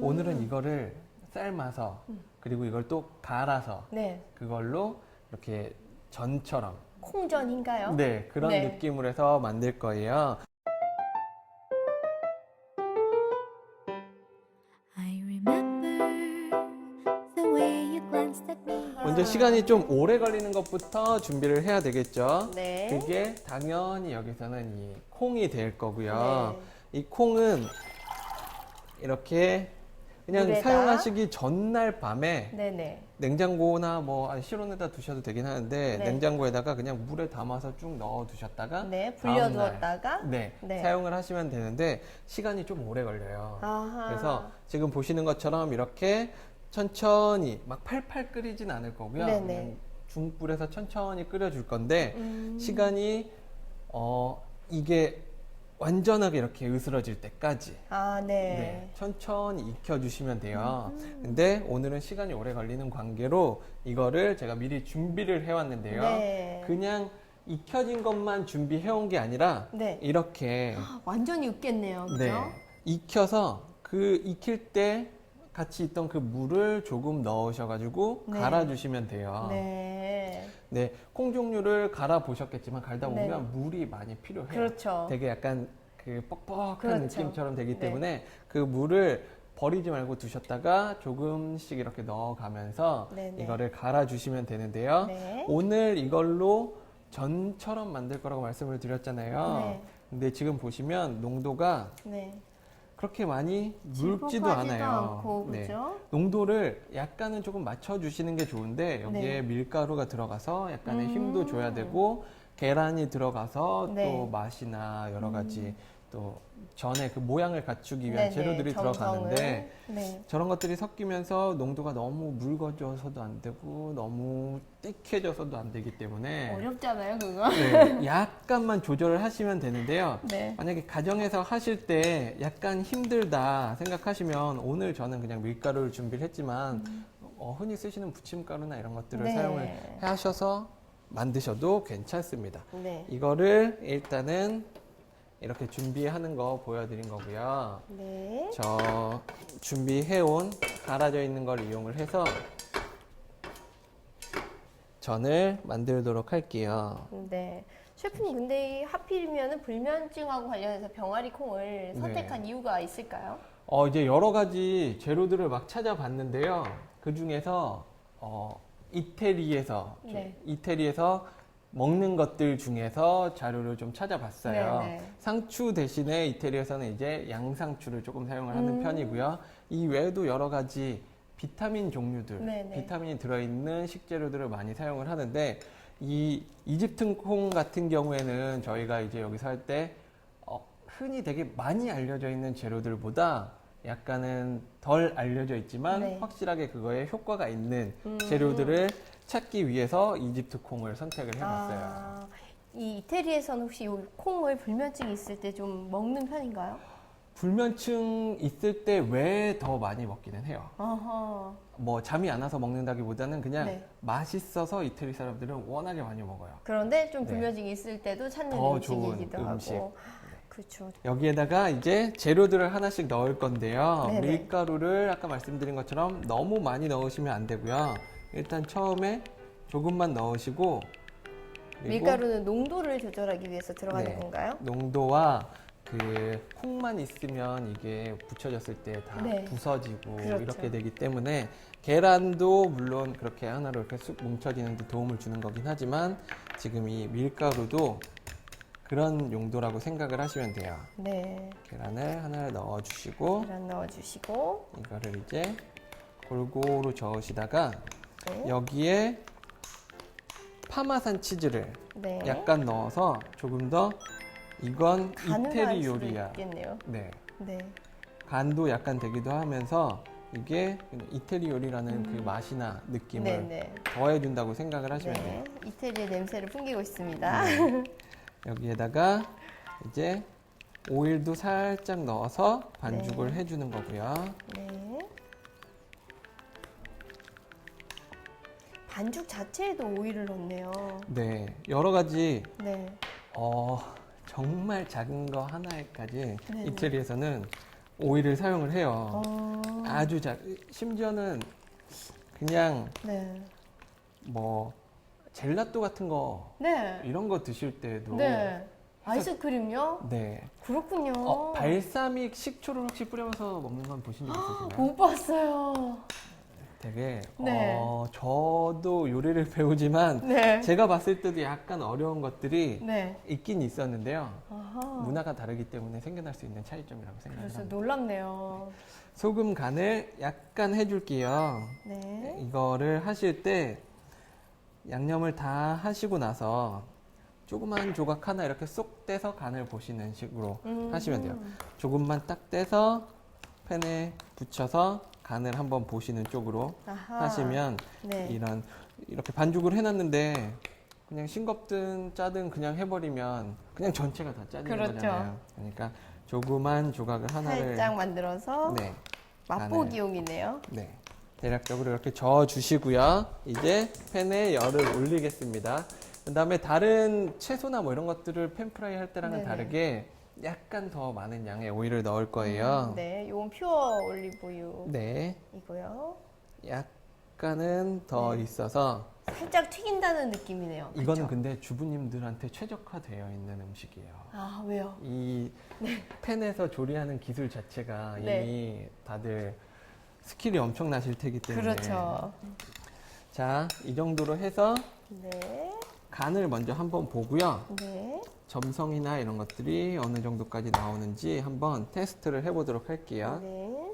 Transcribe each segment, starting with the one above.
오늘은 이거를 삶아서 그리고 이걸 또 갈아서 네. 그걸로 이렇게 전처럼 콩전인가요? 네, 그런 네. 느낌으로 해서 만들 거예요. I remember the way you glanced at me. 먼저 시간이 좀 오래 걸리는 것부터 준비를 해야 되겠죠. 네. 그게 당연히 여기서는 이 콩이 될 거고요. 네. 이 콩은 이렇게 그냥 물에다? 사용하시기 전날 밤에 네네. 냉장고나 뭐 실온에다 두셔도 되긴 하는데 네. 냉장고에다가 그냥 물에 담아서 쭉 넣어 두셨다가 네. 다음날 불려두었다가. 네, 네. 사용을 하시면 되는데 시간이 좀 오래 걸려요. 아하. 그래서 지금 보시는 것처럼 이렇게 천천히 막 팔팔 끓이진 않을 거고요. 네네. 그냥 중불에서 천천히 끓여줄 건데 시간이 이게 완전하게 이렇게 으스러질 때까지 아, 네. 네, 천천히 익혀주시면 돼요. 근데 오늘은 시간이 오래 걸리는 관계로 이거를 제가 미리 준비를 해왔는데요. 네. 그냥 익혀진 것만 준비해온 게 아니라 네. 이렇게 완전히 익겠네요. 그죠? 네, 익혀서 그 익힐 때 같이 있던 그 물을 조금 넣으셔가지고 네. 갈아주시면 돼요. 네. 네, 콩 종류를 갈아 보셨겠지만 갈다 보면 네. 물이 많이 필요해요. 그렇죠. 되게 약간 그 뻑뻑한 그렇죠. 느낌처럼 되기 네. 때문에 그 물을 버리지 말고 두셨다가 조금씩 이렇게 넣어가면서 네네. 이거를 갈아주시면 되는데요. 네. 오늘 이걸로 전처럼 만들 거라고 말씀을 드렸잖아요. 네. 근데 지금 보시면 농도가 네. 그렇게 많이 묽지도 질퍽하지도 않아요. 않고, 네. 그죠? 농도를 약간은 조금 맞춰주시는 게 좋은데 여기에 네. 밀가루가 들어가서 약간의 힘도 줘야 되고 계란이 들어가서 네. 또 맛이나 여러 가지 또 전에 그 모양을 갖추기 위한 네네. 재료들이 정성을. 들어가는데 네. 저런 것들이 섞이면서 농도가 너무 묽어져서도 안 되고 너무 띠해져서도 안 되기 때문에 어렵잖아요, 그거. 네, 약간만 조절을 하시면 되는데요. 네. 만약에 가정에서 하실 때 약간 힘들다 생각하시면 오늘 저는 그냥 밀가루를 준비를 했지만 흔히 쓰시는 부침가루나 이런 것들을 네. 사용을 하셔서 만드셔도 괜찮습니다. 네. 이거를 일단은 이렇게 준비하는 거 보여드린 거고요. 네. 저 준비해온 갈아져 있는 걸 이용을 해서 전을 만들도록 할게요. 네. 셰프님, 근데 하필이면 불면증하고 관련해서 병아리 콩을 네. 선택한 이유가 있을까요? 이제 여러 가지 재료들을 막 찾아봤는데요. 그 중에서 네. 이태리에서 먹는 것들 중에서 자료를 좀 찾아봤어요. 네네. 상추 대신에 이태리에서는 이제 양상추를 조금 사용을 하는 편이고요. 이 외에도 여러 가지 비타민 종류들, 네네. 비타민이 들어있는 식재료들을 많이 사용을 하는데 이 이집트 콩 같은 경우에는 저희가 이제 여기서 할 때 흔히 되게 많이 알려져 있는 재료들보다 약간은 덜 알려져 있지만 네. 확실하게 그거에 효과가 있는 재료들을 찾기 위해서 이집트 콩을 선택을 해봤어요. 아, 이 이태리에서는 혹시 이 콩을 불면증이 있을 때 좀 먹는 편인가요? 불면증 있을 때 왜 더 많이 먹기는 해요. 어허. 뭐 잠이 안 와서 먹는다기보다는 그냥 네. 맛있어서 이태리 사람들은 워낙에 많이 먹어요. 그런데 좀 네. 불면증이 있을 때도 찾는 더 좋은 음식이기도 음식. 하고. 그렇죠. 여기에다가 이제 재료들을 하나씩 넣을 건데요. 네네. 밀가루를 아까 말씀드린 것처럼 너무 많이 넣으시면 안 되고요. 일단 처음에 조금만 넣으시고 그리고 밀가루는 농도를 조절하기 위해서 들어가는 네. 건가요? 농도와 그 콩만 있으면 이게 붙여졌을 때 다 네. 부서지고 그렇죠. 이렇게 되기 때문에 계란도 물론 그렇게 하나로 이렇게 쑥 뭉쳐지는 데 도움을 주는 거긴 하지만 지금 이 밀가루도 그런 용도라고 생각을 하시면 돼요. 네. 계란을 하나 넣어주시고 계란 넣어주시고. 이거를 이제 골고루 저으시다가 네. 여기에 파마산 치즈를 네. 약간 넣어서 조금 더 이건 가능할 이태리 수도 요리야. 있겠네요. 네. 네. 간도 약간 되기도 하면서 이게 이태리 요리라는 그 맛이나 느낌을 네네. 더해준다고 생각을 하시면 네. 돼요. 이태리의 냄새를 풍기고 있습니다. 네. 여기에다가 이제 오일도 살짝 넣어서 반죽을 네. 해주는 거고요. 네. 반죽 자체에도 오일을 넣네요. 네, 여러 가지 네. 정말 작은 거 하나에까지 네네. 이태리에서는 오일을 사용을 해요. 아주 잘, 심지어는 그냥 네. 뭐 젤라또 같은 거 네. 이런 거 드실 때도 네. 아이스크림요? 네. 그렇군요. 발사믹 식초를 혹시 뿌려서 먹는 건 보신 적 있으신가요? 못 봤어요. 되게 네. 저도 요리를 배우지만 네. 제가 봤을 때도 약간 어려운 것들이 네. 있긴 있었는데요. 아하. 문화가 다르기 때문에 생겨날 수 있는 차이점이라고 생각을 그래서 합니다. 놀랍네요. 소금 간을 약간 해줄게요. 네. 이거를 하실 때 양념을 다 하시고 나서 조그만 조각 하나 이렇게 쏙 떼서 간을 보시는 식으로 하시면 돼요. 조금만 딱 떼서 팬에 붙여서 간을 한번 보시는 쪽으로 아하. 하시면 네. 이렇게 반죽을 해놨는데 그냥 싱겁든 짜든 그냥 해버리면 그냥 전체가 다 짜지는 그렇죠. 거잖아요. 그러니까 조그만 조각을 하나를 살짝 만들어서 네, 맛보기용이네요. 네. 대략적으로 이렇게 저어 주시고요. 이제 팬에 열을 올리겠습니다. 그 다음에 다른 채소나 뭐 이런 것들을 팬프라이 할 때랑은 네네. 다르게 약간 더 많은 양의 오일을 넣을 거예요. 네, 요건 퓨어 올리브유이고요. 네. 약간은 더 네. 있어서 살짝 튀긴다는 느낌이네요. 이거는 그쵸? 근데 주부님들한테 최적화되어 있는 음식이에요. 아, 왜요? 이 팬에서 조리하는 기술 자체가 네. 이미 다들 스킬이 엄청나실 테기 때문에 그렇죠. 자, 이 정도로 해서 네. 간을 먼저 한번 보고요. 네. 점성이나 이런 것들이 어느 정도까지 나오는지 한번 테스트를 해보도록 할게요. 네.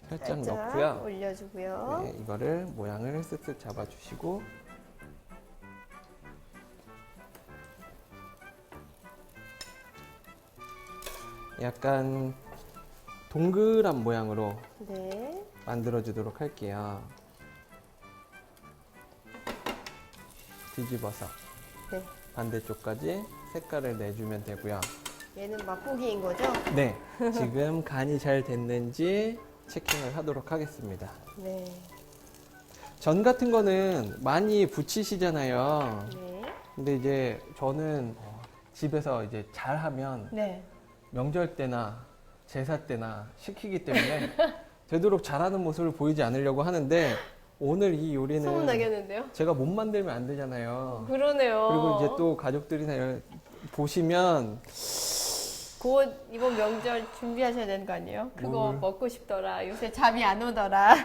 살짝 넣고요. 올려주고요. 네, 이거를 모양을 쓱쓱 잡아주시고 약간 동그란 모양으로 네. 만들어주도록 할게요. 뒤집어서 네. 반대쪽까지 색깔을 내주면 되고요. 얘는 맛보기인 거죠? 네, 지금 간이 잘 됐는지 체킹을 하도록 하겠습니다. 네. 전 같은 거는 많이 부치시잖아요. 네. 근데 이제 저는 집에서 이제 잘하면 네. 명절 때나 제사 때나 시키기 때문에 되도록 잘하는 모습을 보이지 않으려고 하는데 오늘 이 요리는 소문 나겠는데요? 제가 못 만들면 안 되잖아요. 그러네요. 그리고 이제 또 가족들이나 이런 보시면 곧 이번 명절 준비하셔야 되는 거 아니에요? 그거 뭘. 먹고 싶더라. 요새 잠이 안 오더라.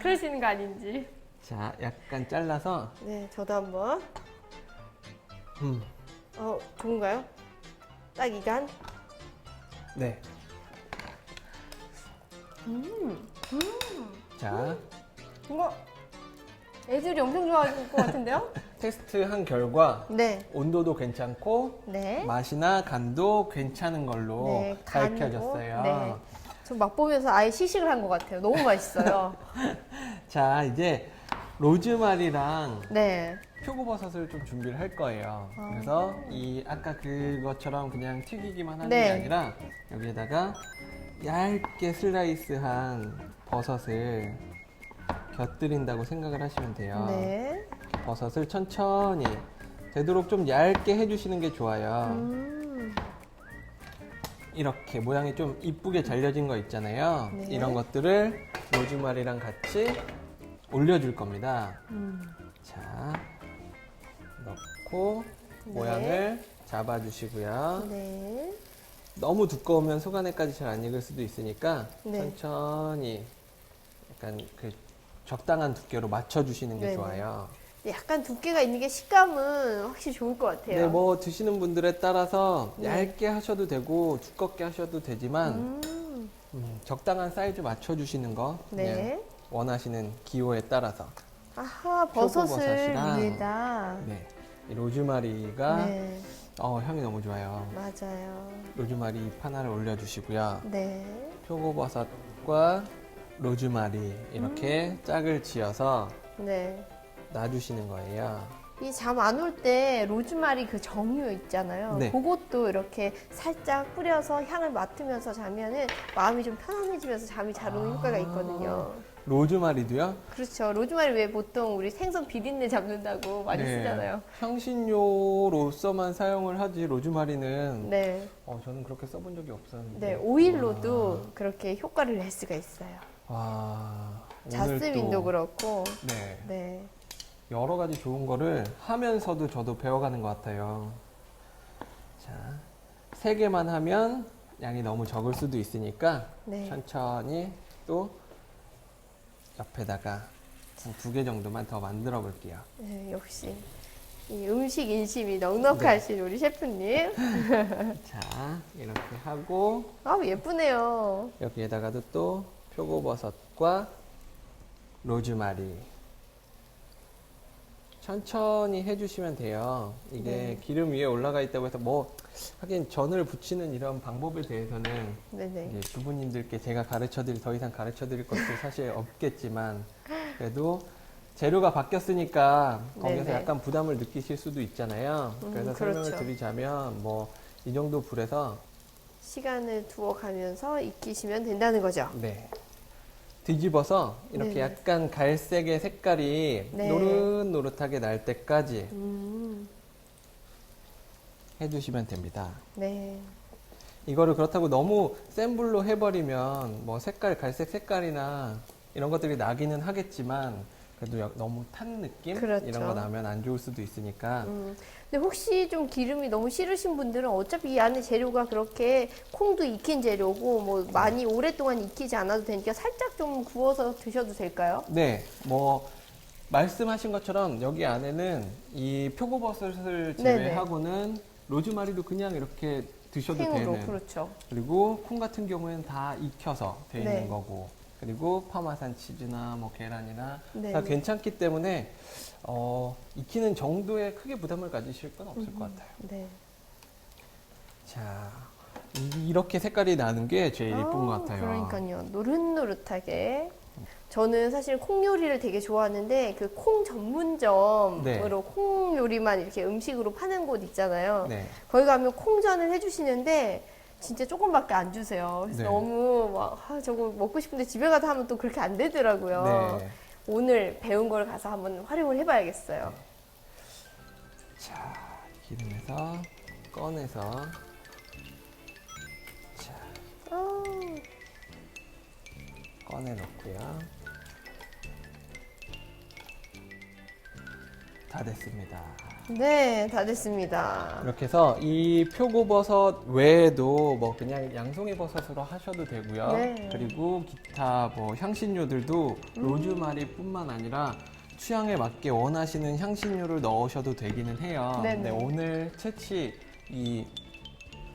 그러시는 거 아닌지. 자, 약간 잘라서 네, 저도 한번. 음, 좋은가요? 딱 이 간? 네. 자, 이거 애들이 엄청 좋아하실 것 같은데요? 테스트한 결과 네. 온도도 괜찮고 네. 맛이나 간도 괜찮은 걸로 네, 간이고, 밝혀졌어요. 네. 저 맛보면서 아예 시식을 한 것 같아요. 너무 맛있어요. 자, 이제 로즈마리랑 네. 표고버섯을 좀 준비를 할 거예요. 그래서 이 아까 그것처럼 그냥 튀기기만 하는 네. 게 아니라 여기에다가 얇게 슬라이스한 버섯을 곁들인다고 생각을 하시면 돼요. 네. 버섯을 천천히 되도록 좀 얇게 해주시는 게 좋아요. 이렇게 모양이 좀 이쁘게 잘려진 거 있잖아요. 네. 이런 것들을 로즈마리랑 같이 올려줄 겁니다. 자, 넣고 네. 모양을 잡아주시고요. 네. 너무 두꺼우면 속 안에까지 잘 안 익을 수도 있으니까 네. 천천히 약간 그 적당한 두께로 맞춰주시는 게 네네. 좋아요. 약간 두께가 있는 게 식감은 확실히 좋을 것 같아요. 네, 뭐 드시는 분들에 따라서 네. 얇게 하셔도 되고 두껍게 하셔도 되지만 적당한 사이즈 맞춰주시는 거 네. 그냥 원하시는 기호에 따라서 아하, 버섯을 표고버섯이랑 위에다. 네, 이 로즈마리가 네. 향이 너무 좋아요. 맞아요. 로즈마리 잎 하나를 올려주시고요. 네. 표고버섯과 로즈마리 이렇게 짝을 지어서 네. 놔주시는 거예요. 이 잠 안 올 때 로즈마리 그 정류 있잖아요. 네. 그것도 이렇게 살짝 뿌려서 향을 맡으면서 자면은 마음이 좀 편안해지면서 잠이 잘 오는 효과가 있거든요. 로즈마리도요? 그렇죠. 로즈마리 왜 보통 우리 생선 비린내 잡는다고 많이 네. 쓰잖아요. 향신료로서만 사용을 하지 로즈마리는 네. 저는 그렇게 써본 적이 없었는데. 네, 오일로도 그렇게 효과를 낼 수가 있어요. 와, 오늘 자스민도 또, 그렇고. 네, 네. 여러 가지 좋은 거를 하면서도 저도 배워가는 것 같아요. 자, 3개만 하면 양이 너무 적을 수도 있으니까 네. 천천히 또 옆에다가 한 2개 정도만 더 만들어 볼게요. 네, 역시 이 음식 인심이 넉넉하신 우리 셰프님. 자, 이렇게 하고 아, 예쁘네요. 여기에다가도 또 표고버섯과 로즈마리 천천히 해주시면 돼요. 이게 네. 기름 위에 올라가 있다고 해서 뭐 하긴 전을 부치는 이런 방법에 대해서는 네네. 이제 주부님들께 제가 더 이상 가르쳐드릴 것도 사실 없겠지만 그래도 재료가 바뀌었으니까 거기서 네네. 약간 부담을 느끼실 수도 있잖아요. 그래서 설명을 그렇죠. 드리자면 뭐 이 정도 불에서 시간을 두어 가면서 익히시면 된다는 거죠. 네. 뒤집어서 이렇게 네네. 약간 갈색의 색깔이 네. 노릇노릇하게 날 때까지 음, 해주시면 됩니다. 네. 이거를 그렇다고 너무 센 불로 해버리면 뭐 갈색 색깔이나 이런 것들이 나기는 하겠지만 그래도 너무 탄 느낌? 그렇죠. 이런 거 나면 안 좋을 수도 있으니까 근데 혹시 좀 기름이 너무 싫으신 분들은 어차피 이 안에 재료가 그렇게 콩도 익힌 재료고 뭐 많이 오랫동안 익히지 않아도 되니까 살짝 좀 구워서 드셔도 될까요? 네, 뭐 말씀하신 것처럼 여기 안에는 이 표고버섯을 제외하고는 로즈마리도 그냥 이렇게 드셔도 생으로, 되는 그렇죠. 그리고 콩 같은 경우에는 다 익혀서 돼 있는 네. 거고 그리고 파마산 치즈나 뭐 계란이나 네. 다 괜찮기 때문에 익히는 정도에 크게 부담을 가지실 건 없을 것 같아요. 네. 자, 이렇게 색깔이 나는 게 제일 예쁜 것 같아요. 그러니까요. 노릇노릇하게. 저는 사실 콩 요리를 되게 좋아하는데 그 콩 전문점으로 네. 콩 요리만 이렇게 음식으로 파는 곳 있잖아요. 네. 거기 가면 콩전을 해주시는데 진짜 조금밖에 안 주세요. 그래서 네. 너무 막 저거 먹고 싶은데 집에 가서 하면 또 그렇게 안 되더라고요. 네. 오늘 배운 걸 가서 한번 활용을 해봐야겠어요. 자, 기름에서 꺼내서 자, 아, 꺼내놓고요. 다 됐습니다. 네, 다 됐습니다. 이렇게 해서 이 표고버섯 외에도 뭐 그냥 양송이 버섯으로 하셔도 되고요. 네. 그리고 기타 뭐 향신료들도 로즈마리뿐만 아니라 취향에 맞게 원하시는 향신료를 넣으셔도 되기는 해요. 네네. 근데 오늘 채취 이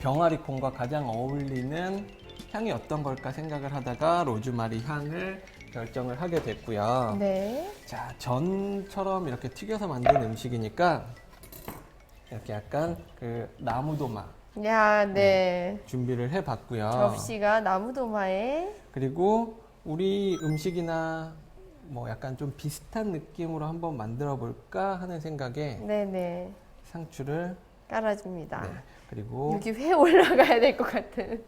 병아리 콩과 가장 어울리는 향이 어떤 걸까 생각을 하다가 로즈마리 향을 결정을 하게 됐고요. 네. 자, 전처럼 이렇게 튀겨서 만든 음식이니까 이렇게 약간 그 나무도마 야, 네. 준비를 해봤고요. 접시가 나무도마에. 그리고 우리 음식이나 뭐 약간 좀 비슷한 느낌으로 한번 만들어 볼까 하는 생각에 네네. 상추를 깔아줍니다. 네, 그리고 여기 회 올라가야 될 것 같은.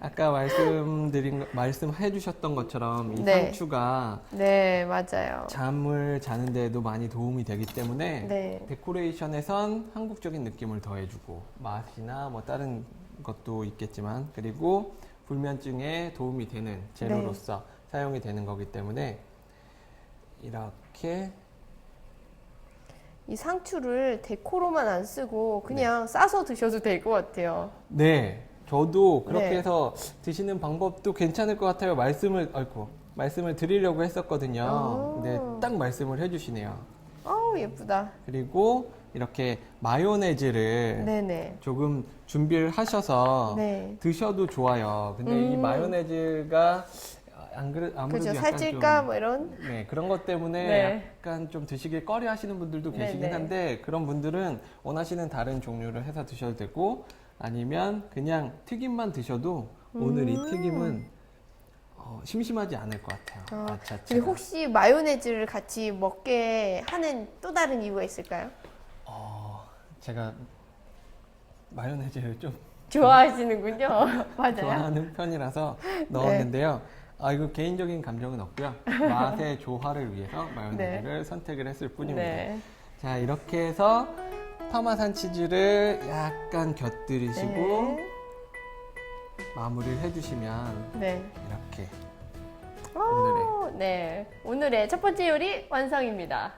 아까 말씀해 주셨던 것처럼 이 네. 상추가 네, 맞아요. 잠을 자는 데에도 많이 도움이 되기 때문에 네. 데코레이션에선 한국적인 느낌을 더해주고 맛이나 뭐 다른 것도 있겠지만 그리고 불면증에 도움이 되는 재료로서 사용이 되는 거기 때문에 이렇게 이 상추를 데코로만 안 쓰고 그냥 싸서 드셔도 될 것 같아요. 네 저도 그렇게 네. 해서 드시는 방법도 괜찮을 것 같아요. 말씀을 드리려고 했었거든요. 근데 딱 말씀을 해주시네요. 어우, 예쁘다. 그리고 이렇게 마요네즈를 네네. 조금 준비를 하셔서 네. 드셔도 좋아요. 근데 이 마요네즈가 아무래도 그죠. 약간 살찔까? 좀 뭐 이런. 네, 그런 것 때문에 네. 약간 좀 드시길 꺼려 하시는 분들도 계시긴 네네. 한데 그런 분들은 원하시는 다른 종류를 해서 드셔도 되고 아니면 그냥 튀김만 드셔도 오늘 이 튀김은 심심하지 않을 것 같아요. 맛 그리고 자체가. 혹시 마요네즈를 같이 먹게 하는 또 다른 이유가 있을까요? 제가 마요네즈를 좀 좋아하시는군요. 맞아요. 좋아하는 편이라서 넣었는데요. 이거 개인적인 감정은 없고요. 맛의 조화를 위해서 마요네즈를 선택을 했을 뿐입니다. 네. 자, 이렇게 해서 파마산 치즈를 약간 곁들이시고 마무리를 해주시면 네. 이렇게 네. 오늘의 첫 번째 요리 완성입니다.